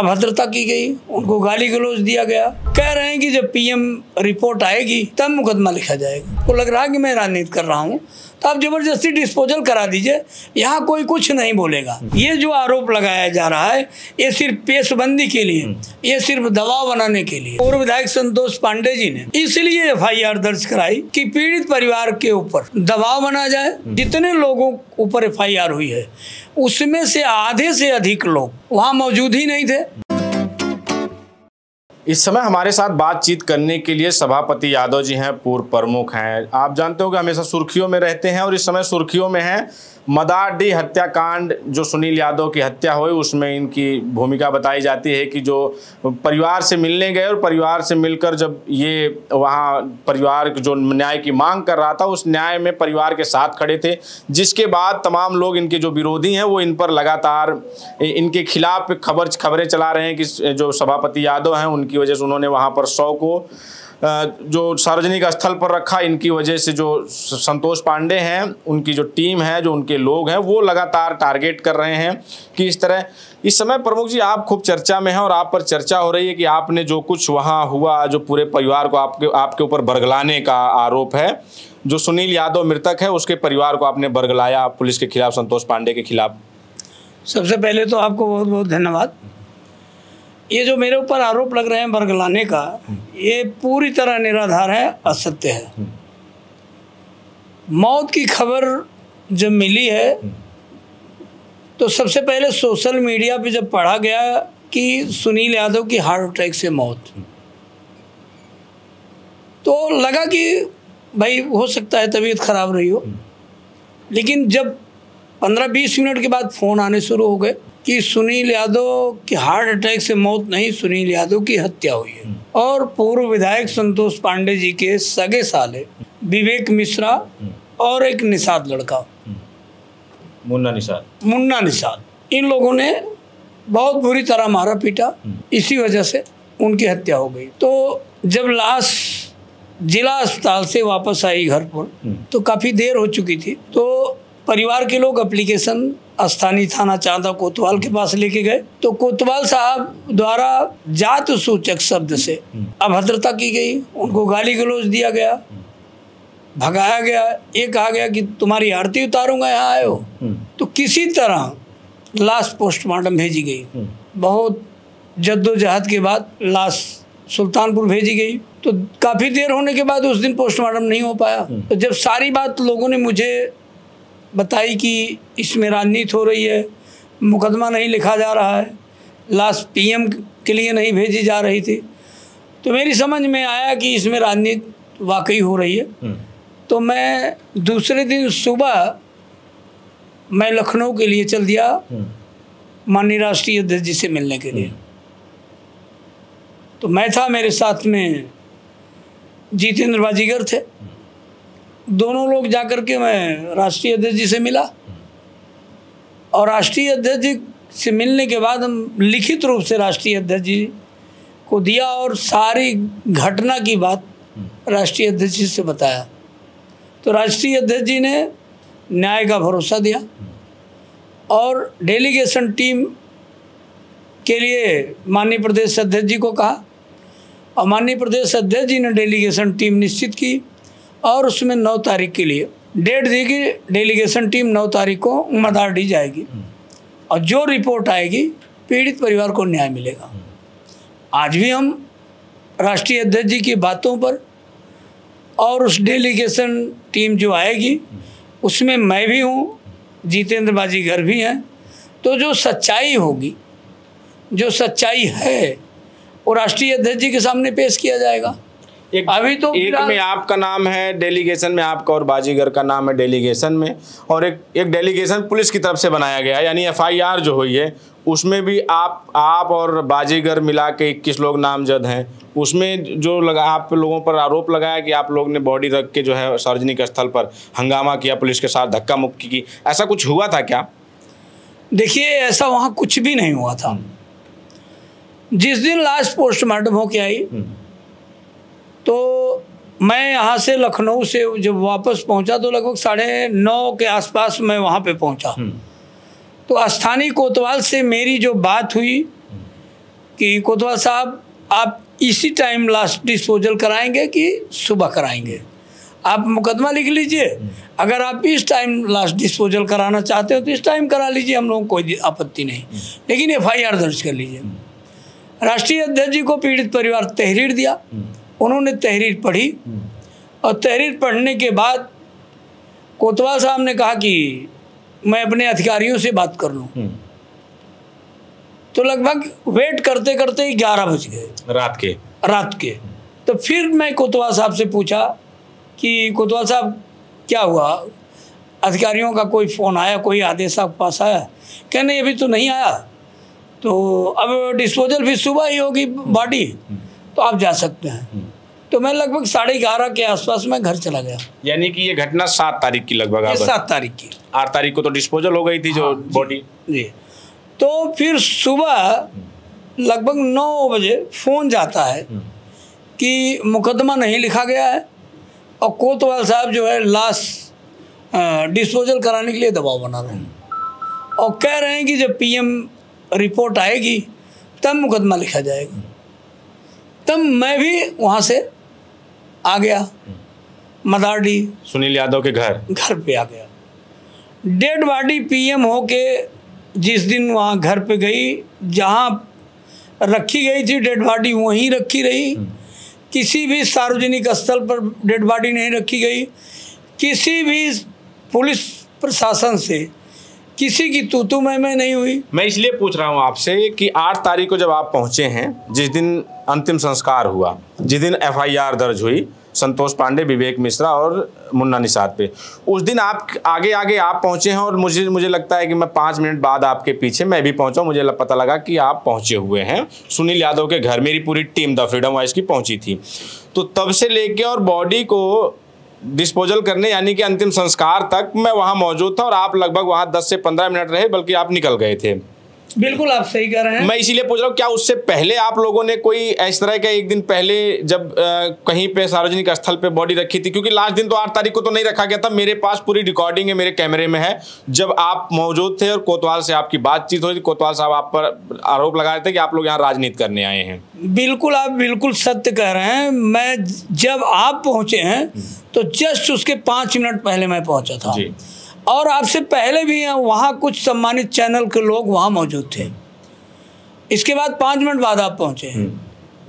अभद्रता की गई, उनको गाली गलौज दिया गया। कह रहे हैं कि जब पीएम रिपोर्ट आएगी तब मुकदमा लिखा जाएगा। तो लग रहा है कि मैं राजनीति कर रहा हूँ, तो आप जबरदस्ती डिस्पोजल करा दीजिए, यहाँ कोई कुछ नहीं बोलेगा। ये जो आरोप लगाया जा रहा है ये सिर्फ पेशबंदी के लिए, ये सिर्फ दबाव बनाने के लिए। पूर्व विधायक संतोष पांडे जी ने इसलिए एफआईआर दर्ज कराई कि पीड़ित परिवार के ऊपर दबाव बना जाए। जितने लोगों ऊपर एफआईआर हुई है उसमें से आधे से अधिक लोग वहाँ मौजूद ही नहीं थे। इस समय हमारे साथ बातचीत करने के लिए सभापति यादव जी हैं, पूर्व प्रमुख हैं। आप जानते हो कि हमेशा सुर्खियों में रहते हैं और इस समय सुर्खियों में हैं मदारडीह हत्याकांड। जो सुनील यादव की हत्या हुई उसमें इनकी भूमिका बताई जाती है कि जो परिवार से मिलने गए और परिवार से मिलकर जब ये वहाँ परिवार जो न्याय की मांग कर रहा था उस न्याय में परिवार के साथ खड़े थे, जिसके बाद तमाम लोग इनके जो विरोधी हैं वो इन पर लगातार इनके खिलाफ खबरें चला रहे हैं कि जो सभापति यादव हैं उनकी वजह से उन्होंने वहाँ पर 100 को जो सार्वजनिक स्थल पर रखा, इनकी वजह से जो संतोष पांडे हैं उनकी जो टीम है, जो उनके लोग हैं वो लगातार टारगेट कर रहे हैं कि इस तरह। इस समय प्रमुख जी आप खूब चर्चा में हैं और आप पर चर्चा हो रही है कि आपने जो कुछ वहाँ हुआ, जो पूरे परिवार को आपके ऊपर बरगलाने का आरोप है। जो सुनील यादव मृतक है उसके परिवार को आपने बरगलाया पुलिस के खिलाफ, संतोष पांडे के खिलाफ। सबसे पहले तो आपको बहुत बहुत धन्यवाद। ये जो मेरे ऊपर आरोप लग रहे हैं बरगलाने का, ये पूरी तरह निराधार है, असत्य है। मौत की खबर जब मिली है तो सबसे पहले सोशल मीडिया पे जब पढ़ा गया कि सुनील यादव की हार्ट अटैक से मौत, तो लगा कि भाई हो सकता है तबीयत खराब रही हो। लेकिन जब 15-20 मिनट के बाद फ़ोन आने शुरू हो गए कि सुनील यादव की हार्ट अटैक से मौत नहीं, सुनील यादव की हत्या हुई है। और पूर्व विधायक संतोष पांडे जी के सगे साले विवेक मिश्रा और एक निषाद लड़का मुन्ना निषाद, इन लोगों ने बहुत बुरी तरह मारा पीटा, इसी वजह से उनकी हत्या हो गई। तो जब लाश जिला अस्पताल से वापस आई घर पर तो काफ़ी देर हो चुकी थी। तो परिवार के लोग एप्लीकेशन स्थानीय थाना चांदा कोतवाल के पास लेके गए, तो कोतवाल साहब द्वारा जात सूचक शब्द से अभद्रता की गई, उनको गाली गलौज दिया गया, भगाया गया। ये कहा गया कि तुम्हारी आरती उतारूंगा, यहाँ आए हो। तो किसी तरह लाश पोस्टमार्टम भेजी गई। बहुत जद्दोजहद के बाद लाश सुल्तानपुर भेजी गई। तो काफ़ी देर होने के बाद उस दिन पोस्टमार्टम नहीं हो पाया। तो जब सारी बात लोगों ने मुझे बताई कि इसमें राजनीति हो रही है, मुकदमा नहीं लिखा जा रहा है, लाश पीएम के लिए नहीं भेजी जा रही थी, तो मेरी समझ में आया कि इसमें राजनीति वाकई हो रही है। तो मैं दूसरे दिन सुबह मैं लखनऊ के लिए चल दिया माननीय राष्ट्रीय अध्यक्ष जी से मिलने के लिए। तो मैं था, मेरे साथ में जितेंद्र बाजीगर थे। दोनों लोग जाकर के मैं राष्ट्रीय अध्यक्ष जी से मिला और राष्ट्रीय अध्यक्ष जी से मिलने के बाद हम लिखित रूप से राष्ट्रीय अध्यक्ष जी को दिया और सारी घटना की बात राष्ट्रीय अध्यक्ष जी से बताया। तो राष्ट्रीय अध्यक्ष जी ने न्याय का भरोसा दिया और डेलीगेशन टीम के लिए माननीय प्रदेश अध्यक्ष जी को कहा और माननीय प्रदेश अध्यक्ष जी ने डेलीगेशन टीम निश्चित की और उसमें 9 तारीख के लिए डेट दी कि डेलीगेशन टीम 9 तारीख को मदारडीह जाएगी और जो रिपोर्ट आएगी पीड़ित परिवार को न्याय मिलेगा। आज भी हम राष्ट्रीय अध्यक्ष जी की बातों पर और उस डेलीगेशन टीम जो आएगी उसमें मैं भी हूँ, जितेंद्र बाजीगर भी हैं। तो जो सच्चाई होगी, जो सच्चाई है वो राष्ट्रीय अध्यक्ष जी के सामने पेश किया जाएगा। अभी तो एक में आपका नाम है डेलीगेशन में, आपका और बाजीगर का नाम है डेलीगेशन में, और एक डेलीगेशन पुलिस की तरफ से बनाया गया है। यानी एफआईआर जो हुई है उसमें भी आप और बाजीगर मिला के 21 लोग नामजद हैं। उसमें जो आप लोगों पर आरोप लगाया कि आप लोग ने बॉडी रख के जो है सार्वजनिक स्थल पर हंगामा किया, पुलिस के साथ धक्का मुक्की की, ऐसा कुछ हुआ था क्या? देखिए, ऐसा वहाँ कुछ भी नहीं हुआ था। जिस दिन लास्ट पोस्टमार्टम होके आई तो मैं यहाँ से लखनऊ से जब वापस पहुँचा तो लगभग 9:30 के आसपास मैं वहाँ पे पहुँचा। तो स्थानीय कोतवाल से मेरी जो बात हुई कि कोतवाल साहब आप इसी टाइम लास्ट डिस्पोजल कराएंगे कि सुबह कराएंगे, आप मुकदमा लिख लीजिए, अगर आप इस टाइम लास्ट डिस्पोजल कराना चाहते हो तो इस टाइम करा लीजिए, हम लोगों को कोई आपत्ति नहीं, लेकिन FIR दर्ज कर लीजिए। राष्ट्रीय अध्यक्ष जी को पीड़ित परिवार तहरीर दिया, उन्होंने तहरीर पढ़ी और तहरीर पढ़ने के बाद कोतवाल साहब ने कहा कि मैं अपने अधिकारियों से बात कर लूँ। तो लगभग वेट करते करते 11 बज गए रात के। तो फिर मैं कोतवाल साहब से पूछा कि कोतवाल साहब क्या हुआ, अधिकारियों का कोई फ़ोन आया, कोई आदेश आपके पास आया? क्या नहीं, अभी तो नहीं आया, तो अब डिस्पोजल भी सुबह ही होगी बॉडी, तो आप जा सकते हैं। तो मैं लगभग 11:30 के आसपास मैं घर चला गया। यानी कि ये घटना 7 तारीख की लगभग, 7 तारीख की, 8 तारीख को तो डिस्पोजल हो गई थी जो बॉडी जी। तो फिर सुबह लगभग 9 बजे फ़ोन जाता है कि मुकदमा नहीं लिखा गया है और कोतवाल साहब जो है लाश डिस्पोजल कराने के लिए दबाव बना रहे हैं और कह रहे हैं कि जब PM रिपोर्ट आएगी तब मुकदमा लिखा जाएगा। तब मैं भी वहाँ से आ गया, मदारडी सुनील यादव के घर पे आ गया। डेड बॉडी PM होके जिस दिन वहाँ घर पे गई, जहाँ रखी गई थी डेड बॉडी वहीं रखी रही, किसी भी सार्वजनिक स्थल पर डेड बॉडी नहीं रखी गई, किसी भी पुलिस प्रशासन से किसी की तू मैं नहीं हुई। मैं इसलिए पूछ रहा हूँ आपसे कि 8 तारीख को जब आप पहुँचे हैं, जिस दिन अंतिम संस्कार हुआ, जिस दिन FIR दर्ज हुई संतोष पांडे, विवेक मिश्रा और मुन्ना निषाद पे, उस दिन आप आगे आप पहुंचे हैं और मुझे लगता है कि मैं 5 मिनट बाद आपके पीछे मैं भी पहुंचा, मुझे पता लगा कि आप पहुंचे हुए हैं सुनील यादव के घर। मेरी पूरी टीम द फ्रीडम वॉइस की पहुंची थी। तो तब से लेके और बॉडी को डिस्पोजल करने यानी कि अंतिम संस्कार तक मैं वहाँ मौजूद था और आप लगभग वहाँ 10 से 15 मिनट रहे, बल्कि आप निकल गए थे। बिल्कुल आप सही कह रहे हैं। मैं इसीलिए पूछ रहा हूँ, क्या उससे पहले आप लोगों ने कोई इस तरह का एक दिन पहले जब कहीं पे सार्वजनिक स्थल पे बॉडी रखी थी? क्योंकि लास्ट दिन तो 8 तारीख को तो नहीं रखा गया था, मेरे पास पूरी रिकॉर्डिंग है, मेरे कैमरे में है, जब आप मौजूद थे और कोतवाल से आपकी बातचीत हुई थी। कोतवाल साहब आप पर आरोप लगा रहे थे कि आप लोग यहाँ राजनीति करने आए हैं। बिल्कुल, आप बिल्कुल सत्य कह रहे हैं। मैं जब आप पहुँचे हैं तो जस्ट उसके 5 मिनट पहले मैं पहुँचा था और आपसे पहले भी वहाँ कुछ सम्मानित चैनल के लोग वहाँ मौजूद थे। इसके बाद 5 मिनट बाद आप पहुँचे।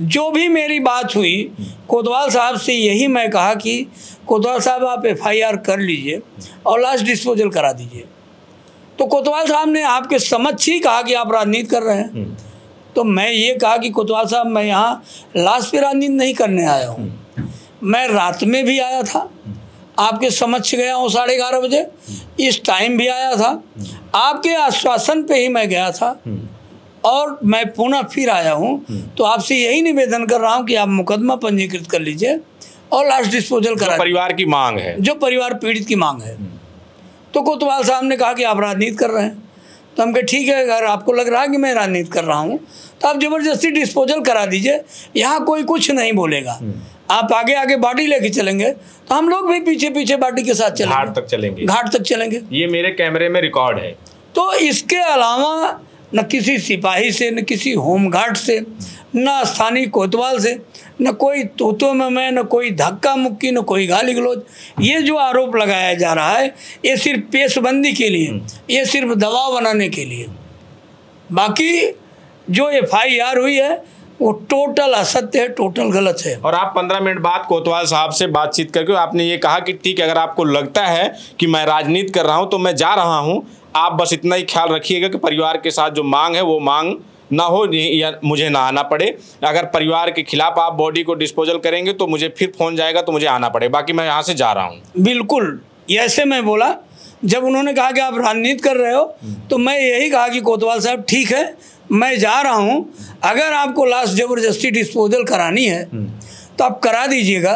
जो भी मेरी बात हुई कोतवाल साहब से यही मैं कहा कि कोतवाल साहब आप FIR कर लीजिए और लास्ट डिस्पोजल करा दीजिए। तो कोतवाल साहब ने आपके समक्ष ही कहा कि आप राजनीति कर रहे हैं। तो मैं ये कहा कि कोतवाल साहब मैं यहाँ लास्ट पे राजनीति नहीं करने आया हूँ, मैं रात में भी आया था, आपके समक्ष गया हूँ 11:30 बजे, इस टाइम भी आया था, आपके आश्वासन पे ही मैं गया था और मैं पुनः फिर आया हूँ। तो आपसे यही निवेदन कर रहा हूँ कि आप मुकदमा पंजीकृत कर लीजिए और लास्ट डिस्पोजल करा, परिवार की मांग है, जो परिवार पीड़ित की मांग है। तो कोतवाल साहब ने कहा कि आप राजनीति कर रहे हैं। तो हम कहे ठीक है, अगर आपको लग रहा है कि मैं राजनीति कर रहा हूँ तो आप ज़बरदस्ती डिस्पोजल करा दीजिए, यहाँ कोई कुछ नहीं बोलेगा। आप आगे बॉडी लेके चलेंगे तो हम लोग भी पीछे बॉडी के साथ चलेंगे, घाट तक चलेंगे। ये मेरे कैमरे में रिकॉर्ड है। तो इसके अलावा न किसी सिपाही से, न किसी होमगार्ड से, न स्थानीय कोतवाल से, न कोई तोतो में, न कोई धक्का मुक्की, न कोई गाली गलौज। ये जो आरोप लगाया जा रहा है ये सिर्फ पेशबंदी के लिए, ये सिर्फ दबाव बनाने के लिए। बाकी जो FIR हुई है वो टोटल असत्य है, टोटल गलत है। और आप 15 मिनट बाद कोतवाल साहब से बातचीत करके आपने ये कहा कि ठीक है, अगर आपको लगता है कि मैं राजनीति कर रहा हूँ तो मैं जा रहा हूँ, आप बस इतना ही ख्याल रखिएगा कि परिवार के साथ जो मांग है वो मांग ना हो या मुझे ना आना पड़े। अगर परिवार के खिलाफ आप बॉडी को डिस्पोजल करेंगे तो मुझे फिर फोन जाएगा तो मुझे आना पड़ेगा, बाकी मैं यहाँ से जा रहा हूँ। बिल्कुल ऐसे मैं बोला। जब उन्होंने कहा कि आप राजनीति कर रहे हो तो मैं यही कहा कि कोतवाल साहब ठीक है, मैं जा रहा हूँ, अगर आपको लास्ट ज़बरदस्ती डिस्पोजल करानी है तो आप करा दीजिएगा,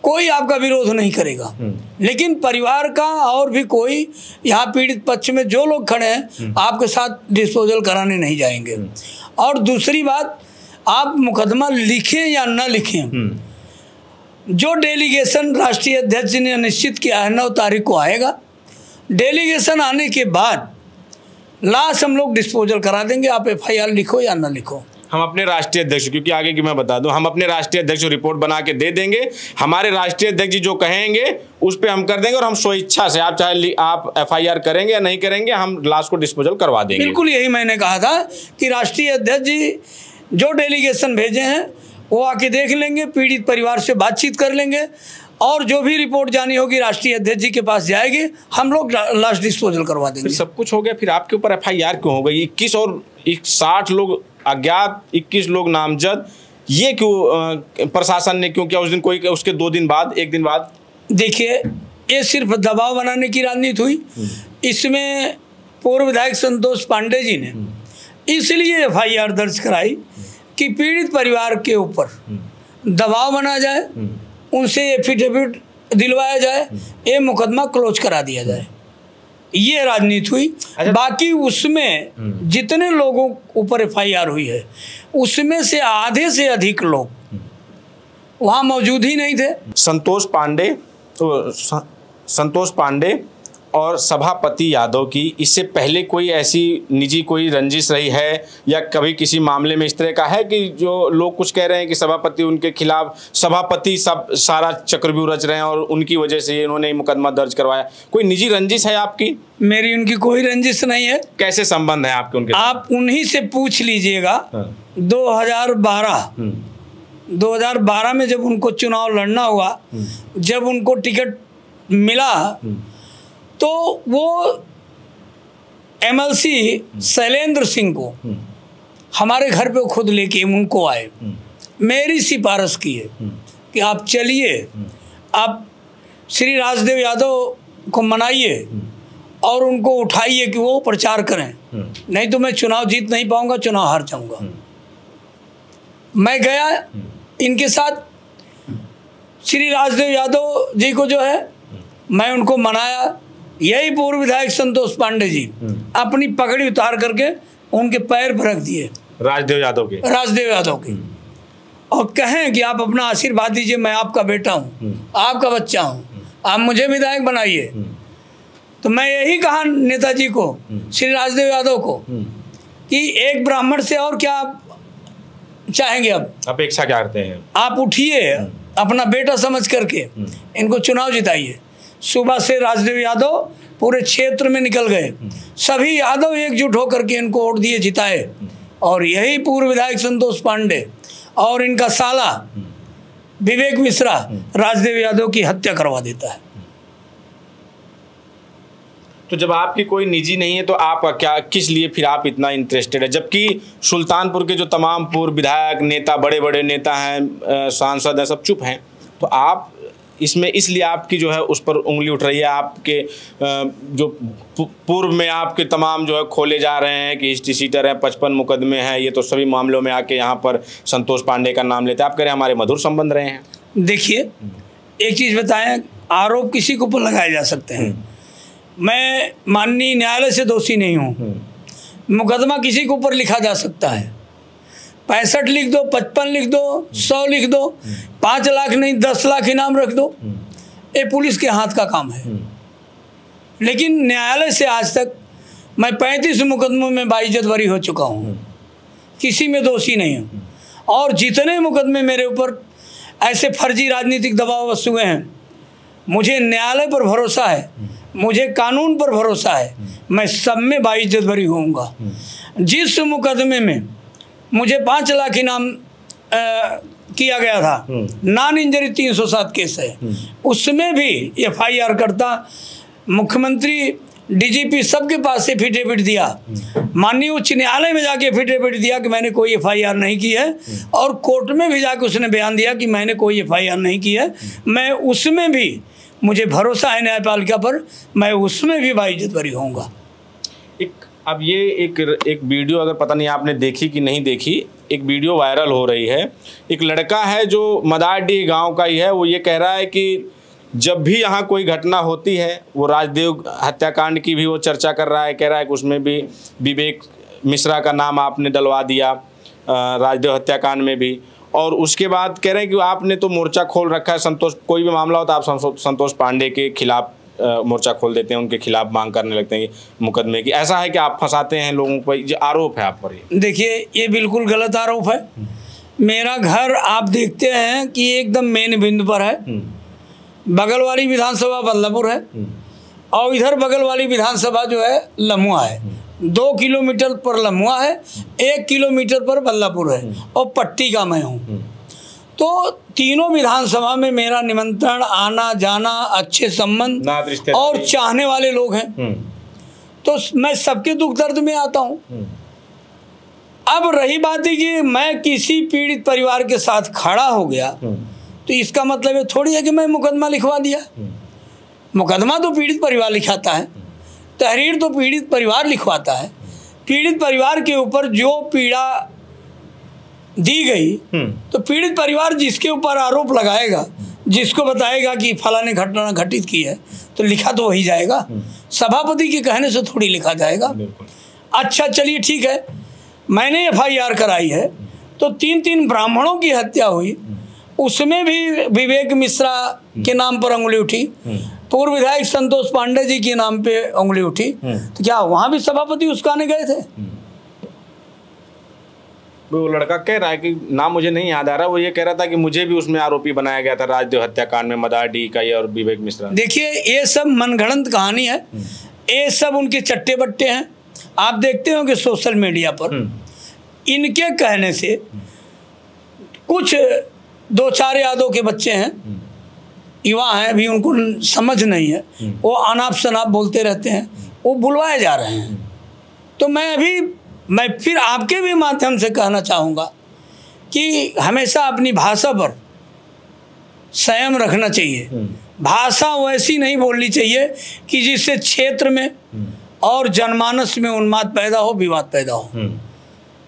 कोई आपका विरोध नहीं करेगा। लेकिन परिवार का और भी कोई यहाँ पीड़ित पक्ष में जो लोग खड़े हैं आपके साथ डिस्पोजल कराने नहीं जाएंगे। और दूसरी बात, आप मुकदमा लिखें या न लिखें, जो डेलीगेशन राष्ट्रीय अध्यक्ष ने निश्चित किया है 9 तारीख को आएगा, डेलीगेशन आने के बाद लाश हम लोग डिस्पोजल करा देंगे। आप FIR लिखो या ना लिखो। हम अपने राष्ट्रीय अध्यक्ष, क्योंकि आगे की मैं बता दूं, हम अपने राष्ट्रीय अध्यक्ष को रिपोर्ट बना के दे देंगे, हमारे राष्ट्रीय अध्यक्ष जी जो कहेंगे उस पे हम कर देंगे, और हम स्वेच्छा से, आप चाहे आप FIR करेंगे या नहीं करेंगे, हम लाश को डिस्पोजल करवा देंगे। बिल्कुल यही मैंने कहा था कि राष्ट्रीय अध्यक्ष जी जो डेलीगेशन भेजे हैं वो आके देख लेंगे, पीड़ित परिवार से बातचीत कर लेंगे, और जो भी रिपोर्ट जानी होगी राष्ट्रीय अध्यक्ष जी के पास जाएगी, हम लोग लाश डिस्पोजल करवा देंगे। सब कुछ हो गया, फिर आपके ऊपर FIR क्यों हो गई? 21 और 60 लोग अज्ञात, 21 लोग नामजद, ये क्यों प्रशासन ने क्यों किया उस दिन? कोई उसके 2 दिन बाद, 1 दिन बाद? देखिए, ये सिर्फ दबाव बनाने की राजनीति हुई। इसमें पूर्व विधायक संतोष पांडे जी ने इसलिए FIR दर्ज कराई कि पीड़ित परिवार के ऊपर दबाव बना जाए, उनसे एफिडेविट दिलवाया जाए, ये मुकदमा क्लोज करा दिया जाए, ये राजनीति हुई। बाकी उसमें जितने लोगों ऊपर FIR हुई है उसमें से आधे से अधिक लोग वहाँ मौजूद ही नहीं थे। संतोष पांडे और सभापति यादव की इससे पहले कोई ऐसी निजी कोई रंजिश रही है, या कभी किसी मामले में इस तरह का है कि जो लोग कुछ कह रहे हैं कि सभापति उनके खिलाफ, सभापति सब सारा चक्रव्यूह रच रहे हैं और उनकी वजह से इन्होंने मुकदमा दर्ज करवाया? कोई निजी रंजिश है आपकी? मेरी उनकी कोई रंजिश नहीं है। कैसे संबंध है आपके उनके? आप उन्हीं से पूछ लीजिएगा। 2012 में जब उनको चुनाव लड़ना हुआ, जब उनको टिकट मिला, तो वो MLC शैलेंद्र सिंह को हमारे घर पे खुद लेके उनको आए, मेरी सिफारिश की है कि आप चलिए, आप श्री राजदेव यादव को मनाइए और उनको उठाइए कि वो प्रचार करें, नहीं तो मैं चुनाव जीत नहीं पाऊंगा, चुनाव हार जाऊंगा। मैं गया इनके साथ, श्री राजदेव यादव जी को जो है मैं उनको मनाया। यही पूर्व विधायक संतोष पांडे जी अपनी पगड़ी उतार करके उनके पैर पर रख दिए, राजदेव यादव के, और कहें कि आप अपना आशीर्वाद दीजिए, मैं आपका बेटा हूँ, आपका बच्चा हूँ, आप मुझे विधायक बनाइए। तो मैं यही कहा नेताजी को, श्री राजदेव यादव को, कि एक ब्राह्मण से और क्या चाहेंगे? अब अपेक्षा क्या करते हैं? आप उठिए, अपना बेटा समझ करके इनको चुनाव जिताइए। सुबह से राजदेव यादव पूरे क्षेत्र में निकल गए, सभी यादव एकजुट होकर के इनको वोट दिए, जिताए, और यही पूर्व विधायक संतोष पांडे और इनका साला विवेक मिश्रा राजदेव यादव की हत्या करवा देता है। तो जब आपकी कोई निजी नहीं है तो आप क्या, किस लिए फिर आप इतना इंटरेस्टेड है? जबकि सुल्तानपुर के जो तमाम पूर्व विधायक, नेता, बड़े बड़े नेता हैं, सांसद हैं, सब चुप हैं, तो आप इसमें इसलिए आपकी जो है उस पर उंगली उठ रही है। आपके जो पूर्व में आपके तमाम जो है खोले जा रहे हैं कि हिस्ट्री शीटर हैं, 55 मुकदमे हैं, ये तो सभी मामलों में आके यहाँ पर संतोष पांडे का नाम लेते हैं। आप कह रहे हैं हमारे मधुर संबंध रहे हैं। देखिए, एक चीज़ बताएं, आरोप किसी के ऊपर लगाए जा सकते हैं, मैं माननीय न्यायालय से दोषी नहीं हूँ। मुकदमा किसी के ऊपर लिखा जा सकता है, 65 लिख दो, 55 लिख दो, 100 लिख दो, 5 लाख नहीं 10 लाख इनाम रख दो, ये पुलिस के हाथ का काम है। लेकिन न्यायालय से आज तक मैं 35 मुकदमों में बाइज्जत बरी हो चुका हूँ, किसी में दोषी नहीं हूँ। और जितने मुकदमे मेरे ऊपर ऐसे फर्जी राजनीतिक दबाव वसूल हुए हैं, मुझे न्यायालय पर भरोसा है, मुझे कानून पर भरोसा है, मैं सब में बाइज्जत बरी होऊंगा। जिस मुकदमे में मुझे 5 लाख इनाम किया गया था, नॉन इंजरी 307 केस है, उसमें भी FIR करता, मुख्यमंत्री, DGP सबके पास एफिडेविट दिया, माननीय उच्च न्यायालय में जाके एफिडेविट दिया कि मैंने कोई FIR नहीं की है, और कोर्ट में भी जाके उसने बयान दिया कि मैंने कोई FIR नहीं की है। मैं उसमें भी, मुझे भरोसा है न्यायपालिका पर, मैं उसमें भी बाइज्जत बरी होऊंगा। अब ये एक वीडियो, अगर पता नहीं आपने देखी कि नहीं देखी, एक वीडियो वायरल हो रही है। एक लड़का है जो मदारडीह गांव का ही है, वो ये कह रहा है कि जब भी यहाँ कोई घटना होती है, वो राजदेव हत्याकांड की भी वो चर्चा कर रहा है, कह रहा है कि उसमें भी विवेक मिश्रा का नाम आपने डलवा दिया, राजदेव हत्याकांड में भी, और उसके बाद कह रहे हैं कि आपने तो मोर्चा खोल रखा है, संतोष, कोई भी मामला होता है आप संतोष पांडे के खिलाफ मोर्चा खोल देते हैं, उनके खिलाफ मांग करने लगते हैं मुकदमे की। ऐसा है कि आप फंसाते हैं लोगों को, जो आरोप है आप पर? ये देखिए, ये बिल्कुल गलत आरोप है। मेरा घर आप देखते हैं कि एकदम मेन बिंदु पर है। बगल वाली विधानसभा बल्लभपुर है और इधर बगल वाली विधानसभा जो है लम्हुआ है। 2 किलोमीटर पर लम्हुआ है, 1 किलोमीटर पर बल्लभपुर है और पट्टी का मैं हूँ। तो तीनों विधानसभा में मेरा निमंत्रण, आना जाना, अच्छे संबंध और चाहने वाले लोग हैं। तो मैं सबके दुख दर्द में आता हूँ। अब रही बात है कि मैं किसी पीड़ित परिवार के साथ खड़ा हो गया तो इसका मतलब ये थोड़ी है कि मैं मुकदमा लिखवा दिया। मुकदमा तो पीड़ित परिवार लिखाता है, तहरीर तो पीड़ित परिवार लिखवाता है। पीड़ित परिवार के ऊपर जो पीड़ा दी गई तो पीड़ित परिवार जिसके ऊपर आरोप लगाएगा, जिसको बताएगा कि फला ने घटना घटित की है, तो लिखा तो वही जाएगा। सभापति के कहने से थोड़ी लिखा जाएगा। अच्छा चलिए ठीक है, मैंने FIR कराई है तो 3 ब्राह्मणों की हत्या हुई, उसमें भी विवेक मिश्रा के नाम पर उंगली उठी, पूर्व विधायक संतोष पांडे जी के नाम पे उंगली उठी, तो क्या वहां भी सभापति उसकाने गए थे? वो लड़का कह रहा है कि नाम मुझे नहीं याद आ रहा, वो ये कह रहा था कि मुझे भी उसमें आरोपी बनाया गया था राजदेव हत्याकांड में, मदारडीह का ये और विवेक मिश्रा। देखिए, ये सब मनगढ़ंत कहानी है, ये सब उनके चट्टे बट्टे हैं। आप देखते हो कि सोशल मीडिया पर इनके कहने से कुछ 2-4 यादव के बच्चे हैं, युवा हैं, अभी उनको समझ नहीं है, वो अनाप शनाप बोलते रहते हैं, वो बुलवाए जा रहे हैं। तो मैं फिर आपके भी माध्यम से कहना चाहूँगा कि हमेशा अपनी भाषा पर संयम रखना चाहिए। भाषा वैसी नहीं बोलनी चाहिए कि जिससे क्षेत्र में और जनमानस में उन्माद पैदा हो, विवाद पैदा हो।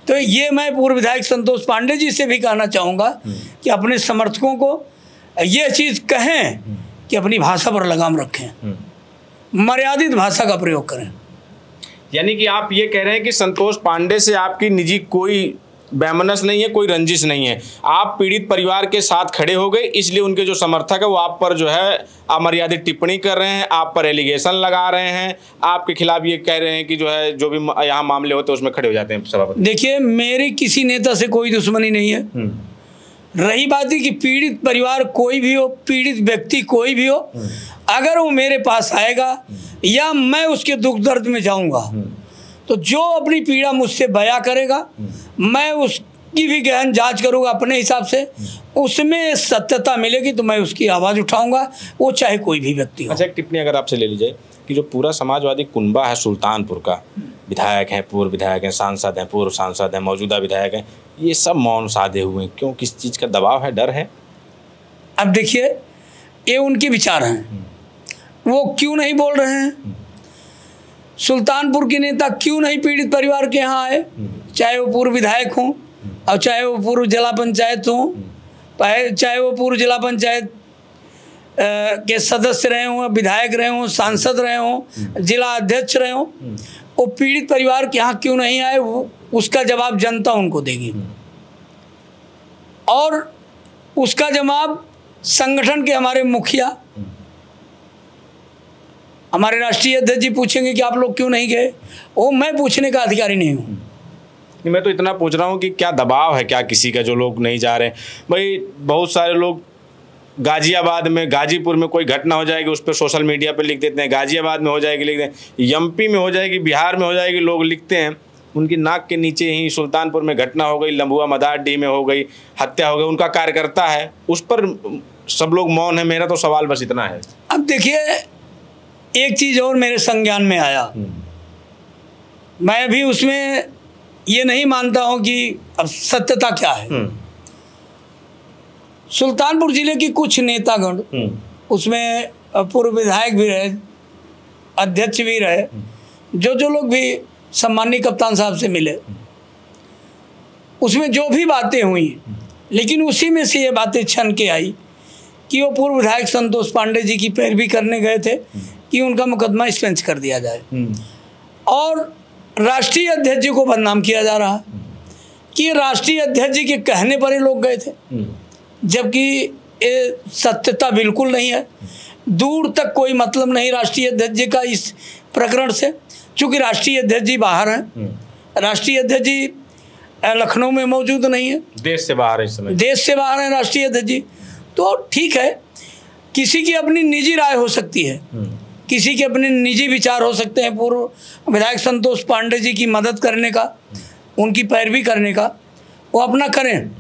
तो ये मैं पूर्व विधायक संतोष पांडे जी से भी कहना चाहूँगा कि अपने समर्थकों को ये चीज़ कहें कि अपनी भाषा पर लगाम रखें, मर्यादित भाषा का प्रयोग करें। यानी कि आप ये कह रहे हैं कि संतोष पांडे से आपकी निजी कोई बैमनस नहीं है, कोई रंजिश नहीं है, आप पीड़ित परिवार के साथ खड़े हो गए, इसलिए उनके जो समर्थक है वो आप पर जो है अमर्यादित टिप्पणी कर रहे हैं, आप पर एलिगेशन लगा रहे हैं, आपके खिलाफ ये कह रहे हैं कि जो है जो भी यहाँ मामले होते हैं उसमें खड़े हो जाते हैं सभापति। देखिए, मेरी किसी नेता से कोई दुश्मनी नहीं है। रही बात है कि पीड़ित परिवार कोई भी हो, पीड़ित व्यक्ति कोई भी हो, अगर वो मेरे पास आएगा या मैं उसके दुख दर्द में जाऊंगा तो जो अपनी पीड़ा मुझसे बयां करेगा, मैं उसकी भी गहन जांच करूंगा अपने हिसाब से, उसमें सत्यता मिलेगी तो मैं उसकी आवाज़ उठाऊंगा, वो चाहे कोई भी व्यक्ति हो। अच्छा, एक टिप्पणी अगर आपसे ले ली जाए कि जो पूरा समाजवादी कुनबा है सुल्तानपुर का, विधायक हैं, पूर्व विधायक हैं, सांसद हैं, पूर्व सांसद हैं, मौजूदा विधायक हैं, ये सब मौन साधे हुए हैं, क्यों? किस चीज़ का दबाव है, डर है? अब देखिए, ये उनके विचार हैं, वो क्यों नहीं बोल रहे हैं? सुल्तानपुर के नेता क्यों नहीं पीड़ित परिवार के यहाँ आए, चाहे वो पूर्व विधायक हों और चाहे वो पूर्व जिला पंचायत हों, चाहे वो पूर्व जिला पंचायत के सदस्य रहे हों, विधायक रहे हों, सांसद रहे हों, जिला अध्यक्ष रहे हों, वो पीड़ित परिवार के यहाँ क्यों नहीं आए? वो उसका जवाब जनता उनको देगी और उसका जवाब संगठन के हमारे मुखिया, हमारे राष्ट्रीय अध्यक्ष जी पूछेंगे कि आप लोग क्यों नहीं गए। वो मैं पूछने का अधिकारी नहीं हूँ। मैं तो इतना पूछ रहा हूँ कि क्या दबाव है क्या किसी का जो लोग नहीं जा रहे हैं? भाई बहुत सारे लोग गाजियाबाद में, गाजीपुर में कोई घटना हो जाएगी उस पर सोशल मीडिया पे लिख देते हैं, गाजियाबाद में हो जाएगी लिख देते हैं, MP में हो जाएगी, बिहार में हो जाएगी, लोग लिखते हैं। उनकी नाक के नीचे ही सुल्तानपुर में घटना हो गई, लम्बुआ मदारडीह में हो गई, हत्या हो गई, उनका कार्यकर्ता है, उस पर सब लोग मौन है। मेरा तो सवाल बस इतना है। अब देखिए, एक चीज़ और मेरे संज्ञान में आया, मैं भी उसमें ये नहीं मानता हूँ कि अब सत्यता क्या है। सुल्तानपुर जिले की कुछ नेतागण, उसमें पूर्व विधायक भी रहे, अध्यक्ष भी रहे, जो लोग भी सम्माननीय कप्तान साहब से मिले, उसमें जो भी बातें हुई, लेकिन उसी में से ये बातें छन के आई कि वो पूर्व विधायक संतोष पांडे जी की पैरवी करने गए थे कि उनका मुकदमा स्पेंस कर दिया जाए, और राष्ट्रीय अध्यक्ष जी को बदनाम किया जा रहा कि राष्ट्रीय अध्यक्ष जी के कहने पर ही लोग गए थे, जबकि ये सत्यता बिल्कुल नहीं है। दूर तक कोई मतलब नहीं राष्ट्रीय अध्यक्ष जी का इस प्रकरण से, चूँकि राष्ट्रीय अध्यक्ष जी बाहर हैं। राष्ट्रीय अध्यक्ष जी लखनऊ में मौजूद नहीं है, देश से बाहर है इस समय, देश से बाहर हैं राष्ट्रीय अध्यक्ष जी। तो ठीक है, किसी की अपनी निजी राय हो सकती है, किसी के अपने निजी विचार हो सकते हैं। पूर्व विधायक संतोष पांडे जी की मदद करने का, उनकी पैरवी करने का, वो अपना करें,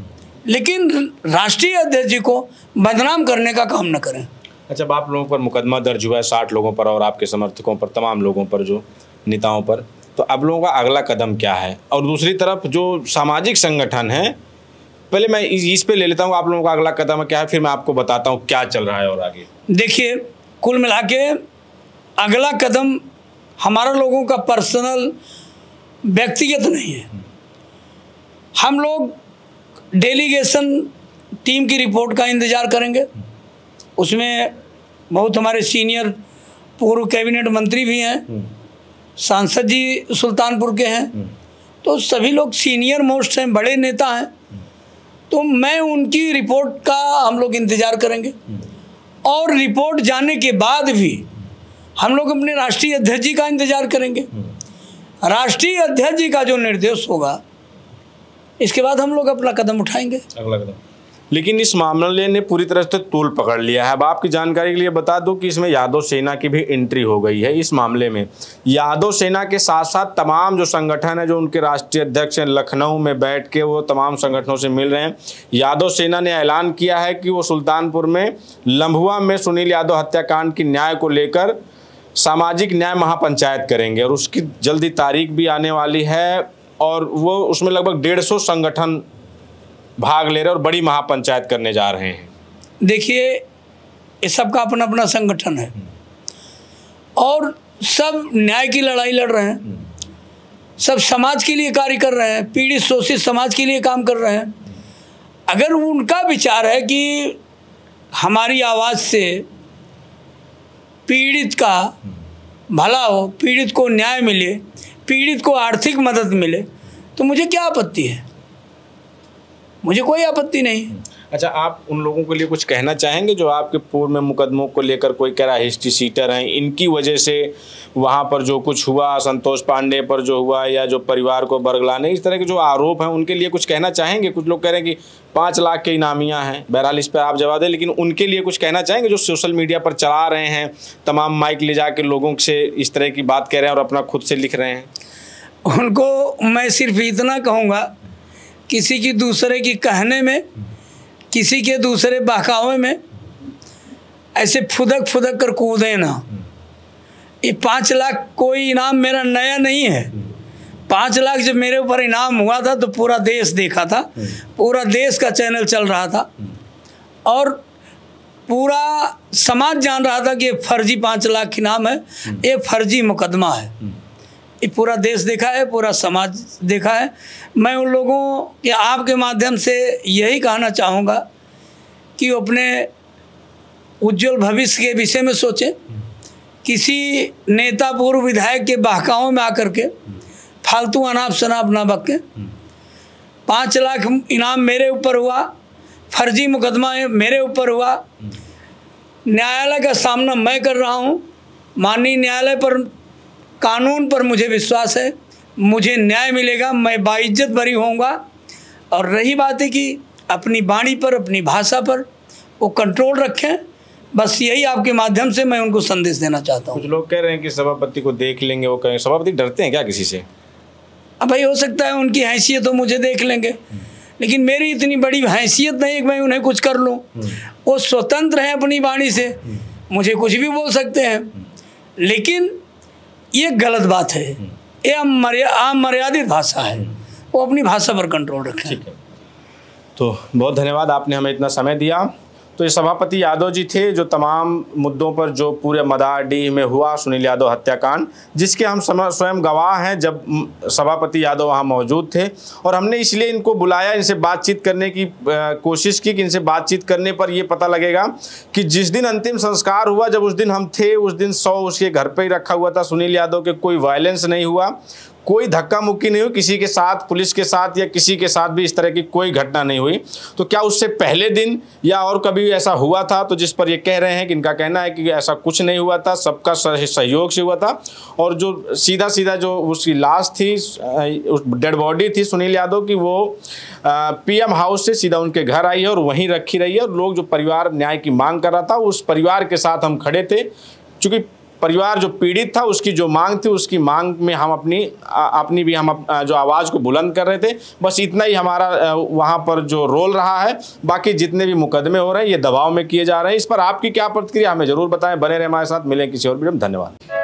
लेकिन राष्ट्रीय अध्यक्ष जी को बदनाम करने का काम न करें। अच्छा, अब आप लोगों पर मुकदमा दर्ज हुआ है 60 लोगों पर और आपके समर्थकों पर, तमाम लोगों पर, जो नेताओं पर, तो अब लोगों का अगला कदम क्या है? और दूसरी तरफ जो सामाजिक संगठन है, पहले मैं इस पे ले लेता हूँ, आप लोगों का अगला कदम क्या है, फिर मैं आपको बताता हूँ क्या चल रहा है और आगे। देखिए, कुल मिला के अगला कदम हमारा लोगों का पर्सनल व्यक्तिगत नहीं है। हम लोग डेलीगेशन टीम की रिपोर्ट का इंतज़ार करेंगे। उसमें बहुत हमारे सीनियर पूर्व कैबिनेट मंत्री भी हैं, सांसद जी सुल्तानपुर के हैं, तो सभी लोग सीनियर मोस्ट हैं, बड़े नेता हैं। तो मैं उनकी रिपोर्ट का हम लोग इंतज़ार करेंगे, और रिपोर्ट जाने के बाद भी हम लोग अपने राष्ट्रीय अध्यक्ष जी का इंतज़ार करेंगे। राष्ट्रीय अध्यक्ष जी का जो निर्देश होगा, इसके बाद हम लोग अपना कदम उठाएंगे, अगला कदम। लेकिन इस मामले ने पूरी तरह से तूल पकड़ लिया है। अब आपकी जानकारी के लिए बता दूं कि इसमें यादव सेना की भी एंट्री हो गई है। इस मामले में यादव सेना के साथ साथ तमाम जो संगठन है, जो उनके राष्ट्रीय अध्यक्ष हैं, लखनऊ में बैठ के वो तमाम संगठनों से मिल रहे हैं। यादव सेना ने ऐलान किया है कि वो सुल्तानपुर में लम्भुआ में सुनील यादव हत्याकांड की न्याय को लेकर सामाजिक न्याय महापंचायत करेंगे, और उसकी जल्दी तारीख भी आने वाली है, और वो उसमें लगभग 150 संगठन भाग ले रहे हैं और बड़ी महापंचायत करने जा रहे हैं। देखिए, ये सबका अपना अपना संगठन है और सब न्याय की लड़ाई लड़ रहे हैं, सब समाज के लिए कार्य कर रहे हैं, पीड़ित शोषित समाज के लिए काम कर रहे हैं। अगर उनका विचार है कि हमारी आवाज़ से पीड़ित का भला हो, पीड़ित को न्याय मिले, पीड़ित को आर्थिक मदद मिले, तो मुझे क्या आपत्ति है? मुझे कोई आपत्ति नहीं। अच्छा, आप उन लोगों के लिए कुछ कहना चाहेंगे जो आपके पूर्व में मुकदमों को लेकर कोई कह रहा है हिस्ट्री सीटर हैं, इनकी वजह से वहाँ पर जो कुछ हुआ, संतोष पांडे पर जो हुआ, या जो परिवार को बरगलाने, इस तरह के जो आरोप हैं, उनके लिए कुछ कहना चाहेंगे? कुछ लोग कह रहे हैं कि 5 लाख के इनामियाँ हैं, बहरहाल इस पर आप जवाब दें, लेकिन उनके लिए कुछ कहना चाहेंगे जो सोशल मीडिया पर चला रहे हैं, तमाम माइक ले जाकर लोगों से इस तरह की बात कह रहे हैं और अपना खुद से लिख रहे हैं? उनको मैं सिर्फ इतना कहूँगा, किसी की दूसरे की कहने में, किसी के दूसरे बहकावे में ऐसे फुदक फुदक कर कूदें ना। ये 5 लाख कोई इनाम मेरा नया नहीं है। 5 लाख जब मेरे ऊपर इनाम हुआ था तो पूरा देश देखा था, पूरा देश का चैनल चल रहा था और पूरा समाज जान रहा था कि ये फर्जी 5 लाख इनाम है, ये फर्जी मुकदमा है। ये पूरा देश देखा है, पूरा समाज देखा है। मैं उन लोगों के आपके माध्यम से यही कहना चाहूँगा कि वो अपने उज्जवल भविष्य के विषय में सोचें। किसी नेता पूर्व विधायक के बहकावों में आकर के फालतू अनाप शनाप ना बकें। 5 लाख इनाम मेरे ऊपर हुआ, फर्जी मुकदमा मेरे ऊपर हुआ, न्यायालय का सामना मैं कर रहा हूँ। माननीय न्यायालय पर, कानून पर मुझे विश्वास है, मुझे न्याय मिलेगा, मैं बाइज्जत बरी होऊंगा। और रही बात है कि अपनी वाणी पर, अपनी भाषा पर वो कंट्रोल रखें, बस यही आपके माध्यम से मैं उनको संदेश देना चाहता हूँ। कुछ लोग कह रहे हैं कि सभापति को देख लेंगे, वो कहें, सभापति डरते हैं क्या किसी से? अब भाई हो सकता है उनकी हैसियत हो, मुझे देख लेंगे, लेकिन मेरी इतनी बड़ी हैसियत नहीं है कि मैं उन्हें कुछ कर लूँ। वो स्वतंत्र हैं अपनी वाणी से, मुझे कुछ भी बोल सकते हैं, लेकिन ये गलत बात है, ये अमर्यादित भाषा है, वो अपनी भाषा पर कंट्रोल रखें। ठीक है, तो बहुत धन्यवाद, आपने हमें इतना समय दिया। तो ये सभापति यादव जी थे, जो तमाम मुद्दों पर जो पूरे मदारडीह में हुआ सुनील यादव हत्याकांड, जिसके हम स्वयं गवाह हैं, जब सभापति यादव वहाँ मौजूद थे, और हमने इसलिए इनको बुलाया, इनसे बातचीत करने की कोशिश की कि इनसे बातचीत करने पर ये पता लगेगा कि जिस दिन अंतिम संस्कार हुआ, जब उस दिन हम थे, उस दिन 100 उसके घर पर ही रखा हुआ था सुनील यादव के, कोई वायलेंस नहीं हुआ, कोई धक्का मुक्की नहीं हुई किसी के साथ, पुलिस के साथ या किसी के साथ भी इस तरह की कोई घटना नहीं हुई। तो क्या उससे पहले दिन या और कभी ऐसा हुआ था? तो जिस पर ये कह रहे हैं कि इनका कहना है कि ऐसा कुछ नहीं हुआ था, सबका सहयोग से हुआ था। और जो सीधा जो उसकी लाश थी, डेड बॉडी थी सुनील यादव की, वो पीएम हाउस से सीधा उनके घर आई है और वहीं रखी रही है। और लोग, जो परिवार न्याय की मांग कर रहा था, उस परिवार के साथ हम खड़े थे, क्योंकि परिवार जो पीड़ित था उसकी जो मांग थी, उसकी मांग में हम अपनी भी हम जो आवाज़ को बुलंद कर रहे थे। बस इतना ही हमारा वहाँ पर जो रोल रहा है। बाकी जितने भी मुकदमे हो रहे हैं ये दबाव में किए जा रहे हैं। इस पर आपकी क्या प्रतिक्रिया, हमें ज़रूर बताएं। बने रहे हमारे साथ, मिलें किसी और वीडियो में। धन्यवाद।